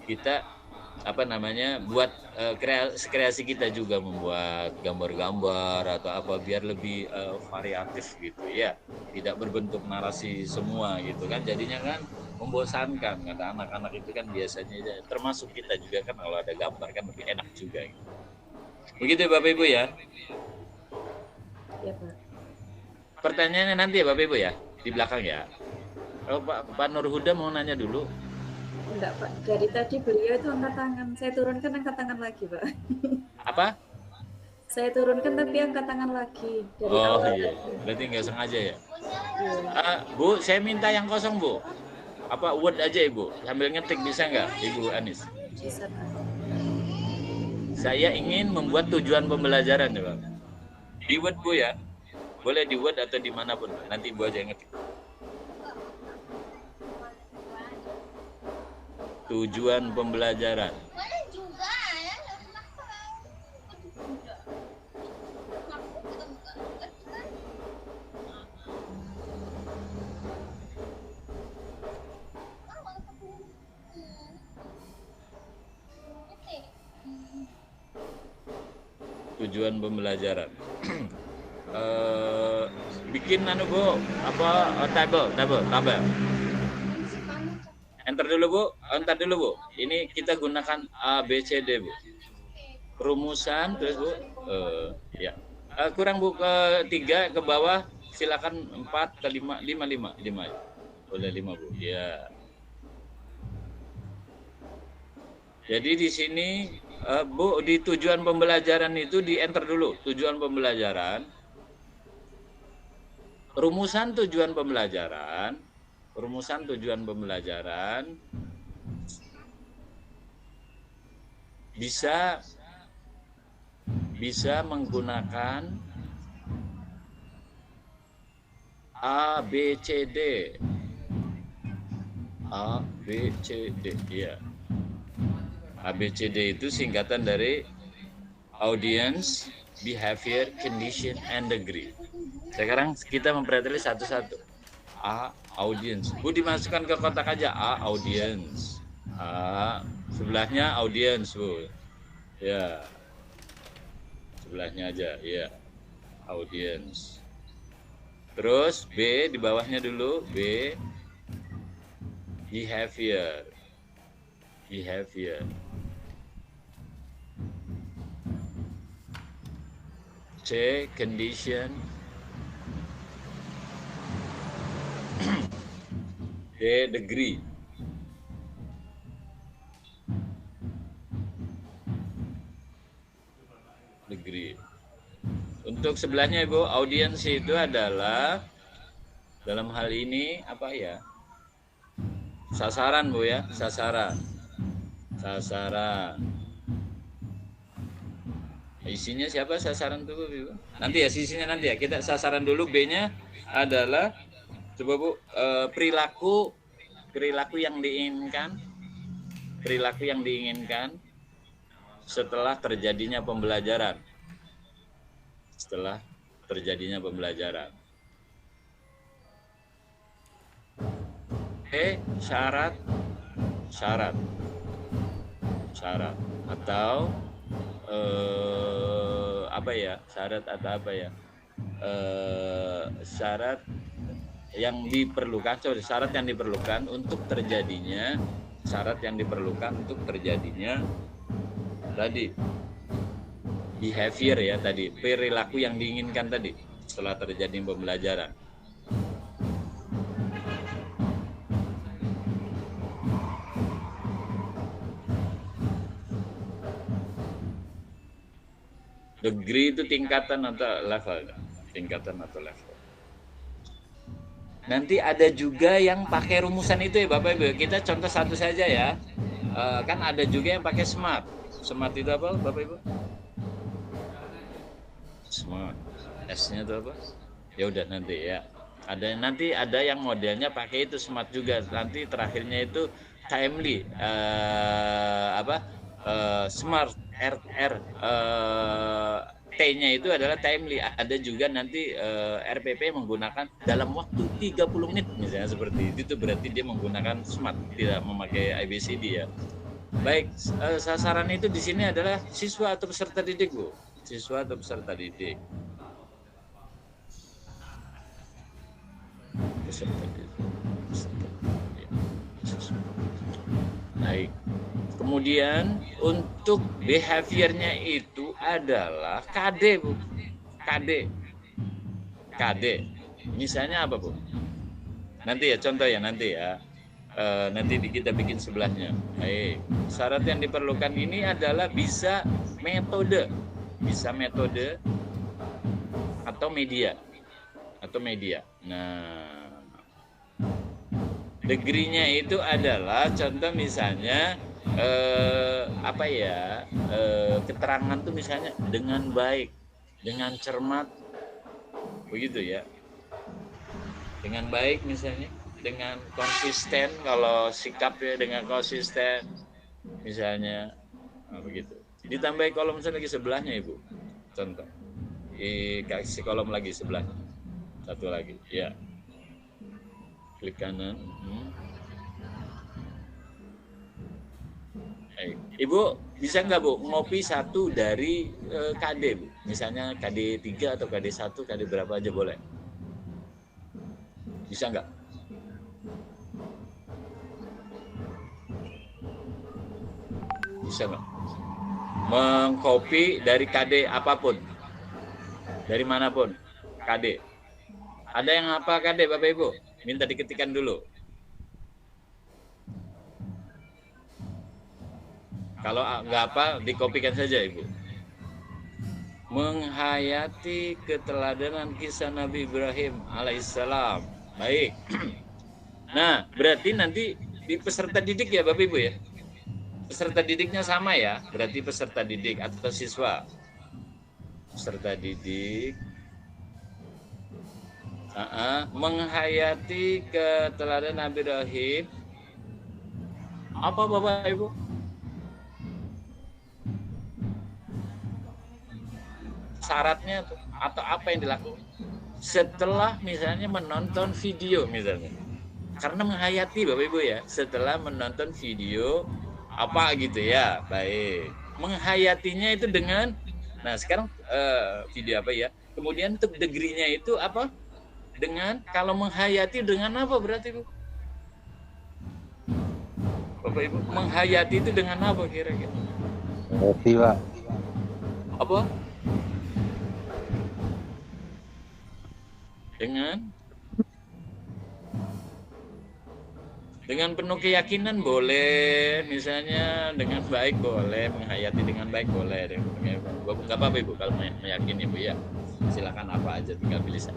Kita buat kreasi kita juga membuat gambar-gambar atau apa biar lebih variatif gitu ya. Tidak berbentuk narasi semua gitu kan. Jadinya kan membosankan. Karena anak-anak itu kan biasanya termasuk kita juga kan kalau ada gambar kan lebih enak juga gitu. Begitu Bapak Ibu ya. Ya Pak. Pertanyaannya nanti ya Bapak Ibu ya, di belakang ya. Kalau Pak Nur Huda mau nanya dulu. Enggak Pak, dari tadi beliau itu angkat tangan. Saya turunkan angkat tangan lagi Pak. Apa? Saya turunkan tapi angkat tangan lagi. Dari awal. Iya, berarti nggak sengaja ya. Bu, saya minta yang kosong Bu. Apa word aja Ibu, sambil ngetik bisa nggak Ibu Anis? Bisa Pak. Saya ingin membuat tujuan pembelajaran ya Pak. Di Word Bu ya. Boleh di Word atau dimanapun. Nanti Ibu aja yang ngetik. Tujuan pembelajaran. tujuan pembelajaran. Bikin Bu, tabel. Enter dulu Bu. Ini kita gunakan A, B, C, D Bu. Rumusan terus Bu. Ya. Kurang Bu ke 3 ke bawah, silakan 4 ke 5 ya. Boleh 5 Bu. Ya. Jadi di sini Bu, di tujuan pembelajaran itu di enter dulu tujuan pembelajaran. Rumusan tujuan pembelajaran bisa menggunakan A, B, C, D. A, B, C, D. Ya. A, B, C, D itu singkatan dari audience, behavior, condition, and degree. Sekarang kita mempelajari satu-satu. A, audience. Bu, dimasukkan ke kotak aja. A, audience. A, sebelahnya audience Bu. Ya. Sebelahnya aja. Ya. Audience. Terus B di bawahnya dulu. B, behavior. C, condition. D, degree. Untuk sebelahnya Ibu, audiens itu adalah dalam hal ini apa ya? Sasaran Bu ya, sasaran. Isinya siapa sasaran tuh Bu? Nanti ya, sisinya nanti ya. Kita sasaran dulu. B-nya adalah coba Bu, perilaku yang diinginkan. Setelah terjadinya pembelajaran. Syarat atau syarat yang diperlukan untuk terjadinya tadi behavior ya, tadi perilaku yang diinginkan tadi setelah terjadi pembelajaran. Degree itu tingkatan atau level. Nanti ada juga yang pakai rumusan itu ya Bapak Ibu. Kita contoh satu saja ya. Kan ada juga yang pakai SMART. SMART itu apa Bapak Ibu? SMART. S-nya itu apa? Ya udah nanti ya. Ada yang modelnya pakai itu SMART juga. Nanti terakhirnya itu timely. SMART. T-nya itu adalah timely. Ada juga nanti RPP menggunakan dalam waktu 30 menit misalnya, seperti itu berarti dia menggunakan SMART, tidak memakai ABCD ya. Baik, sasaran itu di sini adalah siswa atau peserta didik Bu. Baik. Kemudian untuk behaviornya itu adalah KD Bu. KD. Misalnya apa Bu? Nanti ya, contoh ya nanti ya. Nanti kita bikin sebelahnya. Baik. Syarat yang diperlukan ini adalah bisa metode atau media. Nah, degree-nya itu adalah contoh misalnya keterangan tuh misalnya dengan baik, dengan cermat, begitu ya. Dengan baik misalnya, dengan konsisten, kalau sikap ya dengan konsisten misalnya, begitu. Ditambah kolom lagi sebelahnya Ibu, contoh. Kasih kolom lagi sebelahnya, satu lagi, ya. Klik kanan. Ibu bisa nggak Bu ngopi satu dari KD Bu? Misalnya KD 3 atau KD 1, KD berapa aja boleh? Bisa nggak? Bisa nggak? Mengkopi dari KD apapun, dari manapun KD. Ada yang apa KD Bapak Ibu? Minta diketikkan dulu. Kalau nggak apa, dikopikan saja Ibu. Menghayati keteladanan kisah Nabi Ibrahim alaihissalam. Baik. Nah, berarti nanti di peserta didik ya Bapak Ibu ya. Peserta didiknya sama ya. Berarti peserta didik atau siswa. Peserta didik. Menghayati keteladanan Nabi Ibrahim. Apa Bapak Ibu? Syaratnya tuh, atau apa yang dilakukan setelah misalnya menonton video misalnya, karena menghayati Bapak Ibu ya, setelah menonton video apa gitu ya. Baik, menghayatinya itu dengan, nah sekarang video apa ya, kemudian untuk degree-nya itu apa, dengan, kalau menghayati dengan apa berarti Bu? Bapak Ibu, menghayati itu dengan apa kira-kira? Pak. Apa? Dengan penuh keyakinan boleh, misalnya dengan baik boleh, menghayati dengan baik boleh. Nggak apa-apa Ibu kalau meyakini Bu ya, silakan apa aja, tinggal pilih saja.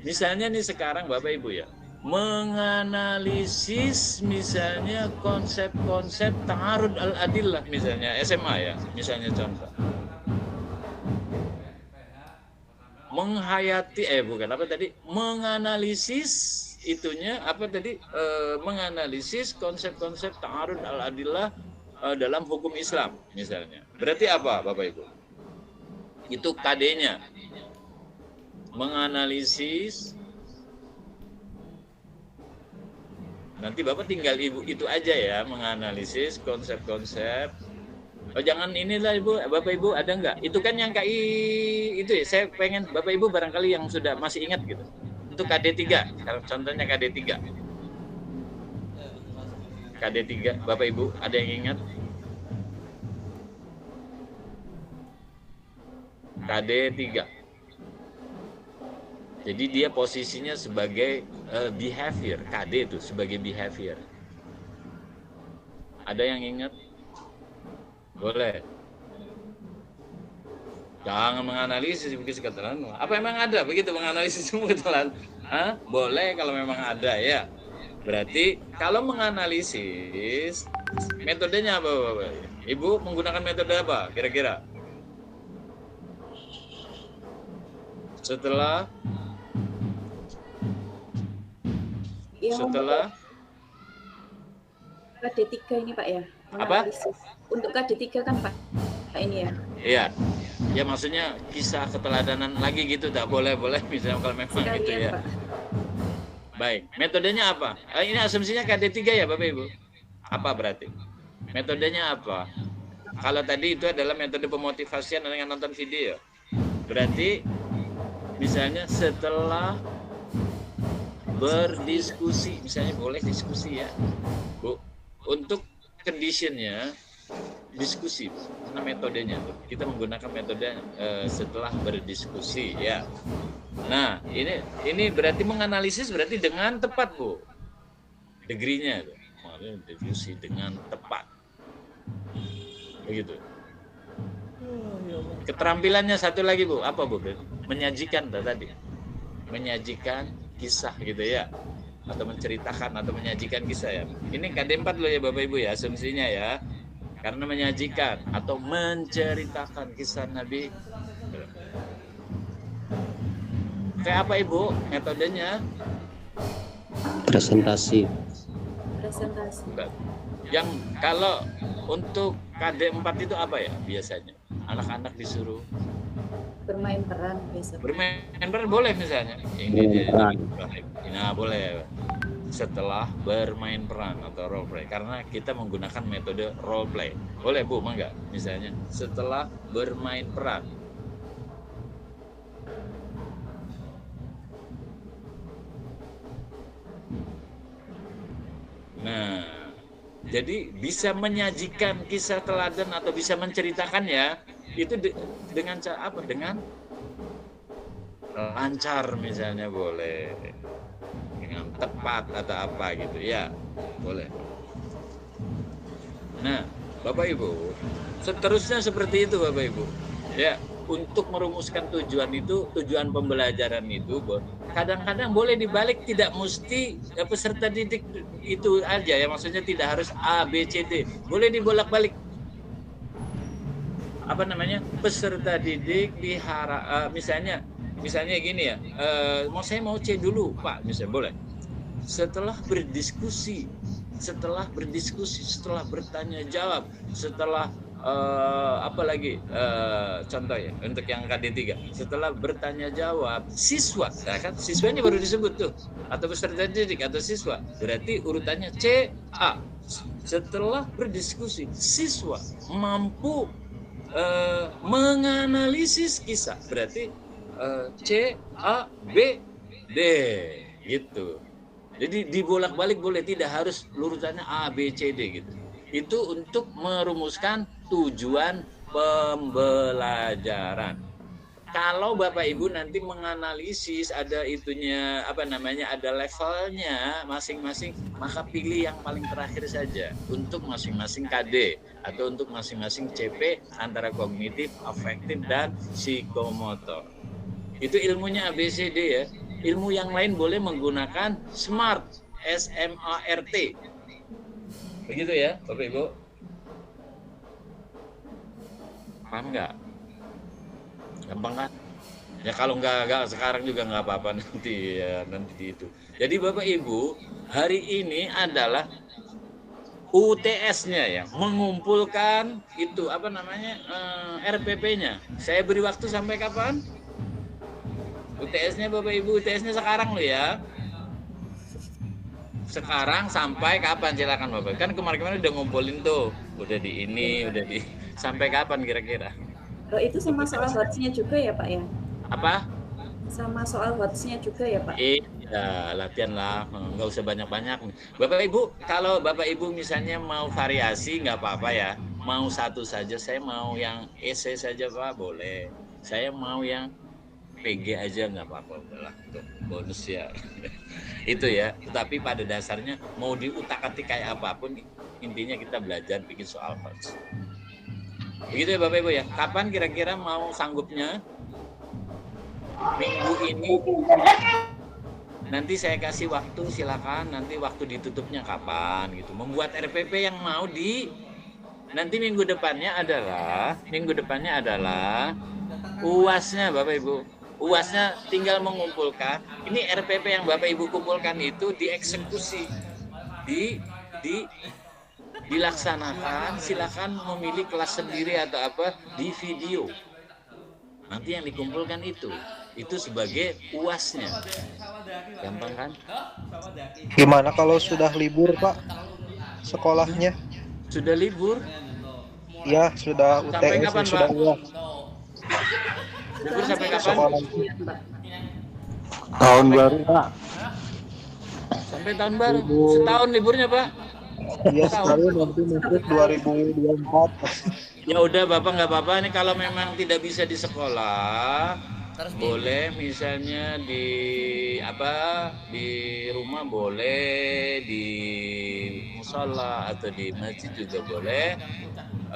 Misalnya nih sekarang Bapak Ibu ya, menganalisis misalnya konsep-konsep ta'arud al-adillah misalnya SMA ya, misalnya contoh. Menghayati bukan apa tadi, menganalisis itunya apa tadi, menganalisis konsep-konsep ta'arud al-adillah dalam hukum Islam misalnya. Berarti apa Bapak Ibu? Itu KD-nya. Menganalisis. Nanti Bapak tinggal Ibu itu aja ya, menganalisis konsep-konsep. Oh jangan inilah Ibu, Bapak Ibu ada nggak? Itu kan yang KI itu ya, saya pengen Bapak Ibu barangkali yang sudah masih ingat gitu. Untuk KD 3, contohnya KD 3. KD 3, Bapak Ibu ada yang ingat? KD 3. Jadi dia posisinya sebagai behavior, KD itu sebagai behavior. Ada yang ingat? Boleh. Jangan menganalisis begitu ketelan. Apa emang ada begitu menganalisis semua ketelan? Boleh kalau memang ada ya. Berarti kalau menganalisis metodenya apa Bapak? Ibu menggunakan metode apa kira-kira? Setelah KD 3 ini Pak ya. Apa? Untuk KD 3 kan Pak ini ya. Iya. Ya maksudnya kisah keteladanan lagi gitu, tak boleh misalnya kalau memang sekalian, gitu ya. Pak. Baik, metodenya apa? Ini asumsinya KD 3 ya Bapak Ibu. Apa berarti? Metodenya apa? Kalau tadi itu adalah metode pemotivasian dengan nonton video. Berarti misalnya setelah berdiskusi, misalnya boleh diskusi ya Bu, untuk conditionnya diskusi, karena metodenya kita menggunakan metode setelah berdiskusi ya. Nah ini berarti menganalisis berarti dengan tepat Bu, degree-nya diskusi dengan tepat begitu. Keterampilannya satu lagi Bu, apa Bu? Menyajikan tadi, menyajikan kisah gitu ya, atau menceritakan atau menyajikan kisah ya. Ini KD 4 loh ya Bapak Ibu ya, asumsinya ya, karena menyajikan atau menceritakan kisah Nabi. Kayak apa Ibu metodenya? Presentasi. Yang kalau untuk KD 4 itu apa ya biasanya? Anak-anak disuruh bermain peran biasa. Bermain peran boleh misalnya. Ini dia. Nah, boleh. setelah bermain peran atau role play, karena kita menggunakan metode role play. Boleh Bu, mangga, misalnya setelah bermain peran. Nah, jadi bisa menyajikan kisah teladan atau bisa menceritakan ya, itu dengan cara apa? Dengan lancar misalnya boleh, dengan tepat atau apa gitu ya, boleh. Nah, Bapak Ibu, seterusnya seperti itu Bapak Ibu. Ya, untuk merumuskan tujuan itu, tujuan pembelajaran itu, kadang-kadang boleh dibalik, tidak mesti peserta didik itu aja ya, maksudnya tidak harus A, B, C, D, boleh dibolak-balik. Apa namanya, peserta didik misalnya gini ya, saya mau C dulu Pak, misalnya boleh. Setelah berdiskusi, setelah bertanya jawab, setelah contoh ya untuk yang KD3, setelah bertanya jawab siswa, ya kan, siswa ini baru disebut tuh, atau peserta didik atau siswa, berarti urutannya C, A. Setelah berdiskusi, siswa mampu menganalisis kisah, berarti C, A, B, D gitu. Jadi dibolak-balik boleh, tidak harus urutannya A, B, C, D gitu. Itu untuk merumuskan tujuan pembelajaran. Kalau Bapak Ibu nanti menganalisis, ada itunya, ada levelnya masing-masing, maka pilih yang paling terakhir saja untuk masing-masing KD atau untuk masing-masing CP antara kognitif, afektif, dan psikomotor. Itu ilmunya ABCD ya. Ilmu yang lain boleh menggunakan SMART, SMART. Begitu ya, Bapak Ibu. Paham nggak? Gampang kan? Ya kalau nggak sekarang juga nggak apa-apa, nanti itu. Jadi Bapak Ibu, hari ini adalah UTS-nya ya, mengumpulkan itu RPP-nya. Saya beri waktu sampai kapan? UTS-nya Bapak Ibu, UTS-nya sekarang loh ya. Sekarang sampai kapan, silakan Bapak. Kan kemarin-kemarin udah ngumpulin tuh, udah sampai kapan kira-kira? Itu sama soal HOTS-nya juga ya Pak ya? Apa? Sama soal HOTS-nya juga ya Pak? Iya, latihan lah, nggak usah banyak-banyak. Bapak Ibu, kalau Bapak Ibu misalnya mau variasi nggak apa-apa ya. Mau satu saja, saya mau yang esai saja Pak, boleh. Saya mau yang PG aja nggak apa-apa, udahlah, bonus ya. Itu ya, tapi pada dasarnya mau diutak-atik kayak apapun, intinya kita belajar bikin soal HOTS. Begitu ya Bapak Ibu ya. Kapan kira-kira mau sanggupnya? Minggu ini. Nanti saya kasih waktu, silakan. Nanti waktu ditutupnya kapan gitu. Membuat RPP yang mau nanti minggu depannya adalah UAS-nya Bapak Ibu. UAS-nya tinggal mengumpulkan. Ini RPP yang Bapak Ibu kumpulkan itu dieksekusi, dilaksanakan. Silakan memilih kelas sendiri atau apa di video. Nanti yang dikumpulkan itu sebagai UAS-nya. Gampang kan? Gimana kalau sudah libur Pak sekolahnya? Sudah libur? Ya, sudah UTS. Sampai kapan, sudah Pak? UAS. Libur sampai kapan? Sekolah. Tahun baru Pak. Sampai tahun baru. Setahun liburnya Pak? Iya, setahun nanti masuk 2024. Ya udah Bapak, nggak apa-apa. Ini kalau memang tidak bisa di sekolah, boleh misalnya di rumah boleh, di musola atau di masjid juga boleh.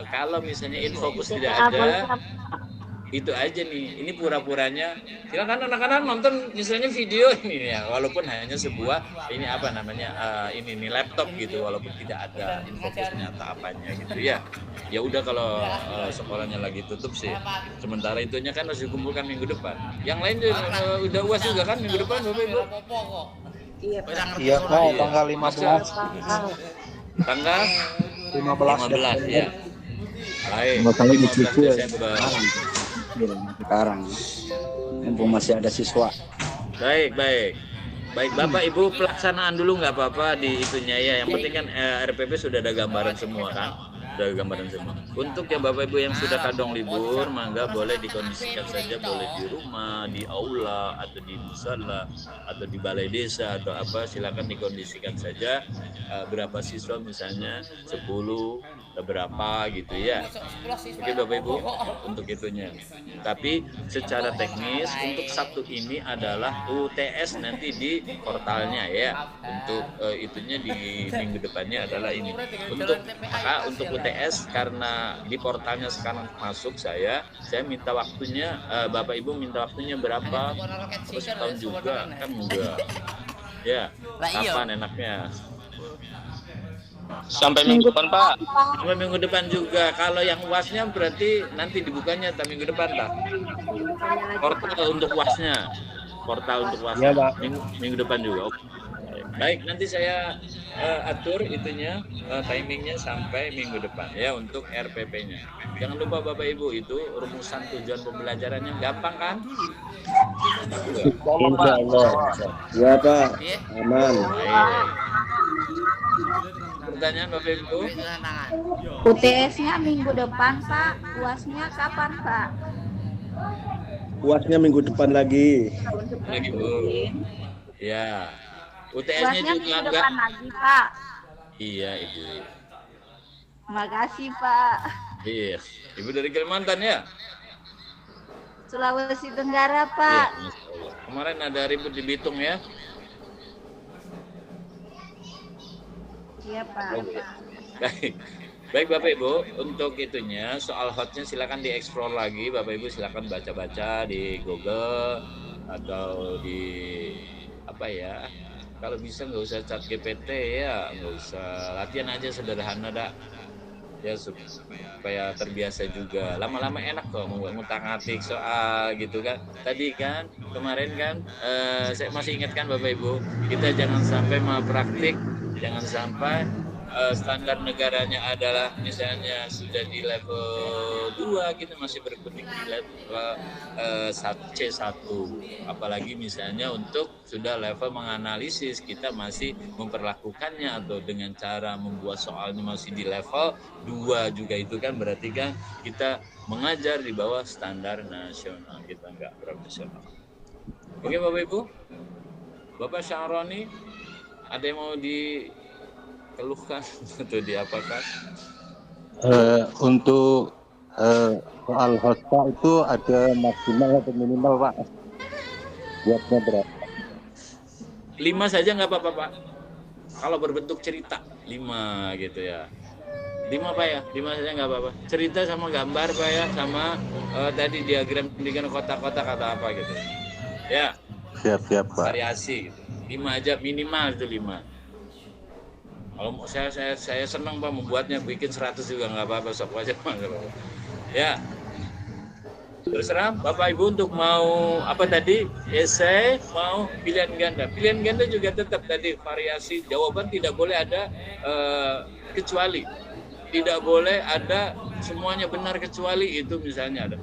Kalau misalnya infokus tidak ada, itu aja nih. Ini pura-puranya. Silakan anak-anak nonton misalnya video ini ya, walaupun hanya sebuah ini laptop gitu, walaupun tidak ada infokusnya atau apanya gitu ya. Ya udah kalau sekolahnya lagi tutup sih. Sementara itunya kan harus dikumpulkan minggu depan. Yang lain udah UAS juga kan minggu depan Bapak Ibu? Iya Pak. Iya Pak, tanggal 15. Tanggal 15 ya. Baik. 15 Desember. Sekarang mumpung masih ada siswa. Baik. Baik, Bapak Ibu pelaksanaan dulu nggak apa-apa di itunya ya. Yang penting kan RPP sudah ada gambaran semua kan. Sudah ada gambaran semua. Untuk yang Bapak Ibu yang sudah kadang libur, mangga boleh dikondisikan saja, boleh di rumah, di aula, atau di musala, atau di balai desa atau apa, silakan dikondisikan saja. Berapa siswa misalnya 10 berapa gitu ya. Oke Bapak Ibu untuk itunya. Tapi secara teknis untuk Sabtu ini adalah UTS nanti di portalnya ya. Untuk itunya di minggu depannya adalah ini. Untuk UTS karena di portalnya sekarang masuk saya minta waktunya Bapak Ibu minta waktunya berapa? Terus tahun juga kan enggak. Ya, kapan enaknya? Sampai minggu depan, Pak. Sampai minggu depan juga. Kalau yang UASnya berarti nanti dibukanya minggu depan, Pak. Portal untuk UASnya. Portal untuk UASnya. Ya, minggu depan juga. Baik, nanti saya atur itunya, timingnya sampai minggu depan ya untuk RPP-nya. Jangan lupa Bapak Ibu itu rumusan tujuan pembelajarannya gampang kan? Insya Allah. Ya Pak, aman. Pertanyaan Bapak Ibu? UTS-nya minggu depan Pak, UAS-nya kapan Pak? UASnya minggu depan lagi. Lagi Bu. Ya. UTS-nya UAS-nya juga minggu enggak. depan lagi Pak. Iya Ibu. Makasih Pak. Iya. Ibu dari Kalimantan ya? Sulawesi Tenggara Pak. Iya, Masya Allah. Kemarin ada ribut di Bitung ya? Iya Pak. Baik. Baik Bapak Ibu, untuk itunya soal hotnya silakan dieksplor lagi. Bapak Ibu silakan baca-baca di Google atau di apa ya. Kalau bisa nggak usah chat GPT ya, nggak usah, latihan aja sederhana dah. Ya supaya terbiasa juga. Lama-lama enak kok ngutak-ngatik soal gitu kan. Tadi kan kemarin kan saya masih ingatkan Bapak Ibu, kita jangan sampai malpraktik, jangan sampai standar negaranya adalah misalnya sudah di level 2 kita masih berkutik di level C1, apalagi misalnya untuk sudah level menganalisis kita masih memperlakukannya atau dengan cara membuat soalnya masih di level 2 juga, itu kan berarti kan kita mengajar di bawah standar nasional, kita nggak profesional. Oke Bapak Ibu, Bapak Syahroni ada yang mau dikeluhkan atau diapakan? Untuk soal hosta itu ada maksimal atau minimal Pak? Buatnya berapa? 5 saja nggak apa-apa Pak. Kalau berbentuk cerita 5 gitu ya. 5 Pak ya, 5 saja nggak apa-apa. Cerita sama gambar Pak ya, sama tadi diagram dengan kotak-kotak atau apa gitu. Ya. Siap-siap Pak. Variasi gitu. 5 aja minimal itu 5. Kalau saya senang Pak membuatnya, bikin 100 juga nggak apa-apa, sok aja Pak, nggak apa-apa. Ya. Terserah Bapak Ibu untuk mau apa tadi, esai, mau pilihan ganda. Pilihan ganda juga tetap tadi variasi jawaban, tidak boleh ada kecuali. Tidak boleh ada semuanya benar kecuali itu misalnya ada.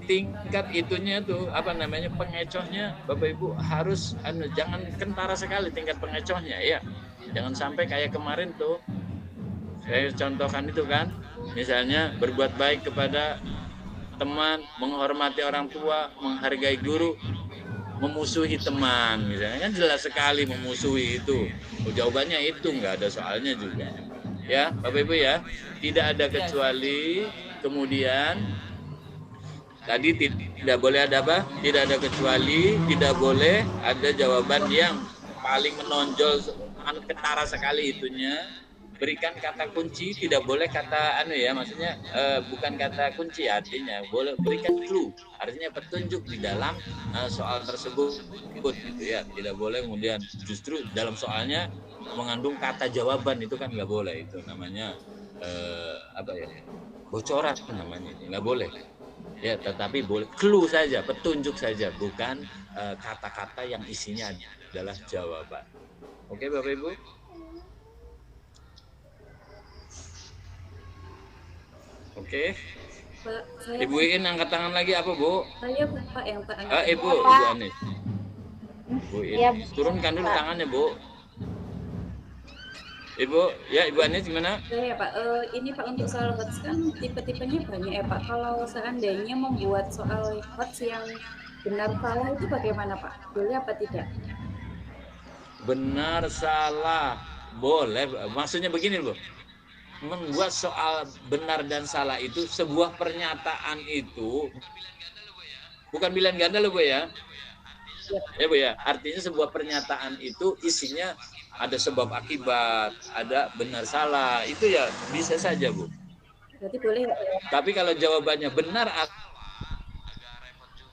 Tingkat itunya tuh apa namanya, pengecohnya Bapak Ibu harus jangan kentara sekali tingkat pengecohnya ya. Jangan sampai kayak kemarin tuh saya contohkan itu kan, misalnya berbuat baik kepada teman, menghormati orang tua, menghargai guru, memusuhi teman misalnya, kan jelas sekali memusuhi itu. Jawabannya itu nggak ada soalnya juga ya Bapak Ibu ya, tidak ada kecuali. Kemudian tadi tidak boleh ada apa? Tidak ada kecuali, tidak boleh ada jawaban yang paling menonjol, ketara sekali itunya. Berikan kata kunci, tidak boleh kata maksudnya bukan kata kunci, artinya boleh berikan clue, artinya petunjuk di dalam soal tersebut gitu ya. Tidak boleh kemudian justru dalam soalnya mengandung kata jawaban, itu kan nggak boleh, itu namanya bocoran namanya, nggak boleh ya. Tetapi boleh clue saja, petunjuk saja, bukan kata-kata yang isinya adalah jawaban. Oke Bapak Ibu. Oke. Pak, saya Ibu Iin angkat tangan lagi apa Bu? Saya Pak yang Pak. Ibu Anis. Bu Iya, ini turunkan dulu Pak. tangannya Bu. Ibu, ya Ibu Anies gimana? Ya Pak, ini Pak untuk soal HOTS kan tipe-tipenya banyak ya Pak. Kalau seandainya membuat soal HOTS yang benar salah itu bagaimana Pak? Boleh apa tidak? Benar salah boleh, maksudnya begini Bu. Membuat soal benar dan salah itu sebuah pernyataan itu bukan pilihan ganda loh Bu ya. Ya Bu ya, artinya sebuah pernyataan itu isinya ada sebab akibat, ada benar salah, itu ya bisa saja Bu. Berarti boleh ya? Tapi kalau jawabannya benar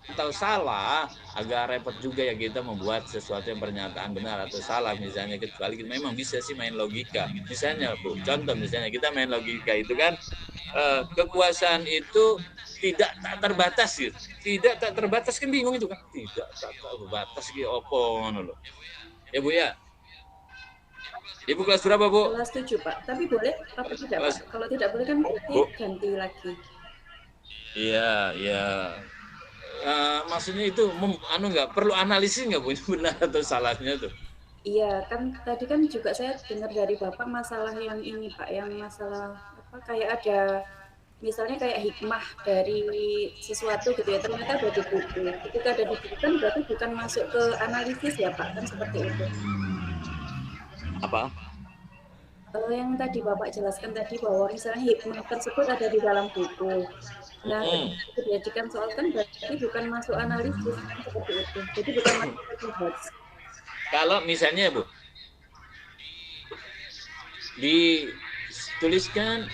atau salah, agak repot juga ya kita membuat sesuatu yang pernyataan benar atau salah misalnya, kecuali memang bisa sih main logika. Misalnya Bu, contoh misalnya kita main logika itu kan kekuasaan itu tidak tak terbatas gitu. Tidak tak terbatas kan bingung itu kan. Tidak tak terbatas gitu opo ngono lho. Ya Bu ya. Ibu kelas berapa Bu? Kelas 7 Pak. Tapi boleh apa tidak Pak? Kalau tidak boleh kan berarti ganti lagi. Iya, iya. Maksudnya itu nggak perlu analisis nggak Bu, benar atau salahnya tuh? Iya kan tadi kan juga saya dengar dari Bapak masalah yang ini Pak, yang masalah apa kayak ada misalnya kayak hikmah dari sesuatu gitu ya, ternyata ada di buku. Ketika ada di buku kan berarti bukan masuk ke analisis ya Pak, kan seperti itu. Apa? Yang tadi Bapak jelaskan tadi bahwa misalnya hikmah tersebut ada di dalam buku. Nah, itu dijadikan soal kan berarti bukan masuk analisis kan seperti itu. Jadi bukan masuk ke HOTS. Kalau misalnya Bu, dituliskan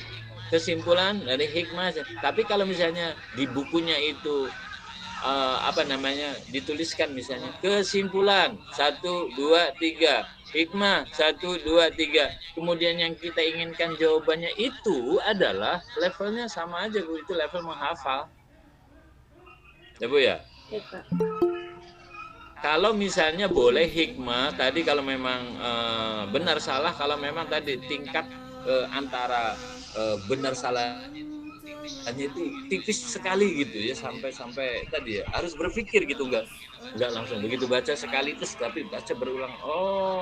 kesimpulan dari hikmah, tapi kalau misalnya di bukunya itu dituliskan misalnya kesimpulan 1, 2, 3, hikmah 1, 2, 3, kemudian yang kita inginkan jawabannya itu adalah levelnya sama aja Bu, itu level menghafal ya Bu ya. Kalau misalnya boleh hikmah tadi, kalau memang benar salah, kalau memang tadi tingkat antara benar salah hanya itu tipis sekali gitu ya, sampai tadi ya harus berpikir gitu, nggak langsung begitu baca sekali terus tapi baca berulang, oh